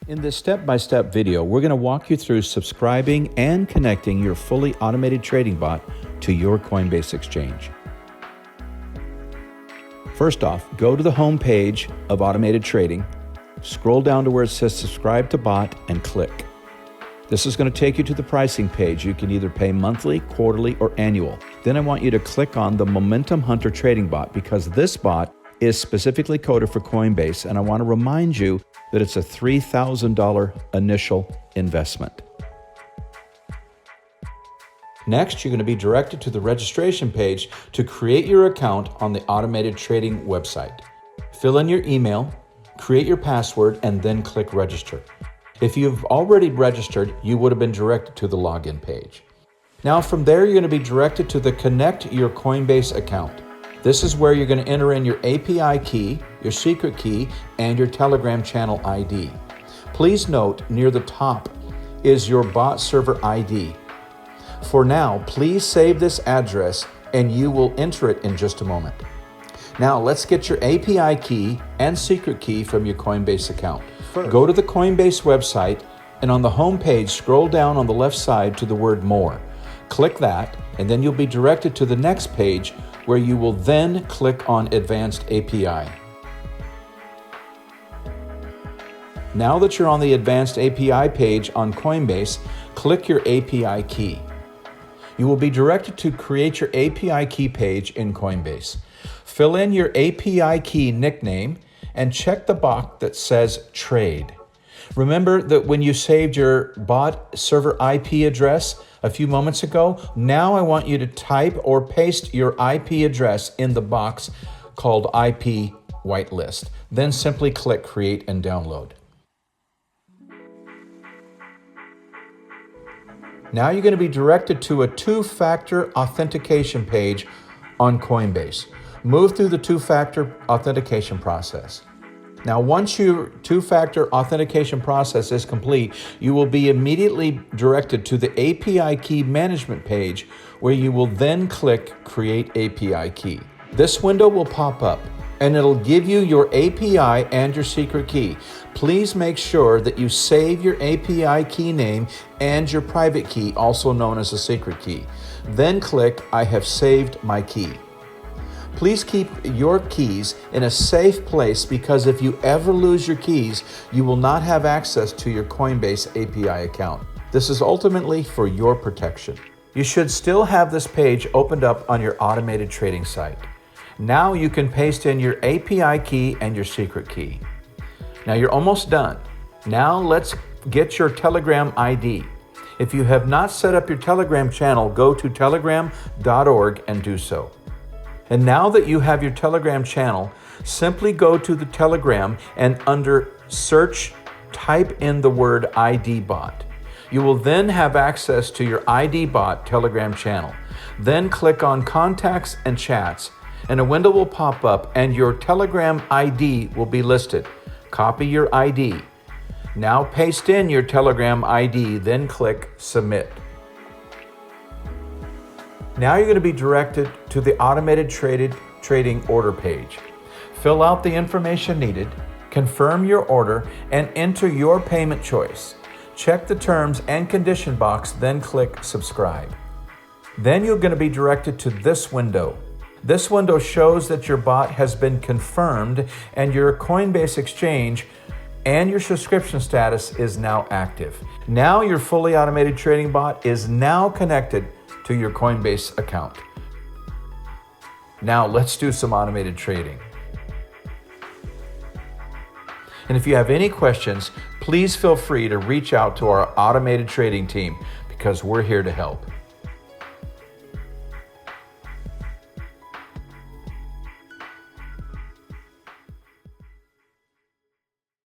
In this step-by-step video, we're going to walk you through subscribing and connecting your fully automated trading bot to your Coinbase exchange. First off, go to the home page of automated trading, scroll down to where it says subscribe to bot and click. This is going to take you to the pricing page. You can either pay monthly, quarterly, or annual. Then I want you to click on the Momentum Hunter Trading Bot because this bot is specifically coded for Coinbase, and I want to remind you that it's a $3,000 initial investment. Next, you're going to be directed to the registration page to create your account on the automated trading website. Fill in your email, create your password, and then click register. If you've already registered, you would have been directed to the login page. Now from there, you're going to be directed to the Connect Your Coinbase account. This is where you're going to enter in your API key, your secret key, and your Telegram channel ID. Please note near the top is your bot server ID. For now, please save this address and you will enter it in just a moment. Now let's get your API key and secret key from your Coinbase account. Go to the Coinbase website and on the home page, scroll down on the left side to the word More. Click that and then you'll be directed to the next page where you will then click on Advanced API. Now that you're on the Advanced API page on Coinbase, click your API key. You will be directed to create your API key page in Coinbase. Fill in your API key nickname and check the box that says Trade. Remember that when you saved your bot server IP address a few moments ago, now I want you to type or paste your IP address in the box called IP whitelist. Then simply click Create and Download. Now you're going to be directed to a two-factor authentication page on Coinbase. Move through the two-factor authentication process. Now, once your two-factor authentication process is complete, you will be immediately directed to the API key management page where you will then click Create API Key. This window will pop up and it'll give you your API and your secret key. Please make sure that you save your API key name and your private key, also known as a secret key. Then click I have saved my key. Please keep your keys in a safe place because if you ever lose your keys, you will not have access to your Coinbase API account. This is ultimately for your protection. You should still have this page opened up on your automated trading site. Now you can paste in your API key and your secret key. Now you're almost done. Now let's get your Telegram ID. If you have not set up your Telegram channel, go to telegram.org and do so. And now that you have your Telegram channel, simply go to the Telegram and under search, type in the word ID bot. You will then have access to your ID bot Telegram channel. Then click on Contacts and Chats, and a window will pop up and your Telegram ID will be listed. Copy your ID. Now paste in your Telegram ID, then click Submit. Now you're going to be directed to the automated trading order page. Fill out the information needed, confirm your order, and enter your payment choice. Check the terms and condition box, then click subscribe. Then you're going to be directed to this window. This window shows that your bot has been confirmed and your Coinbase exchange and your subscription status is now active. Now your fully automated trading bot is now connected to your Coinbase account. Now let's do some automated trading. And if you have any questions, please feel free to reach out to our automated trading team because we're here to help.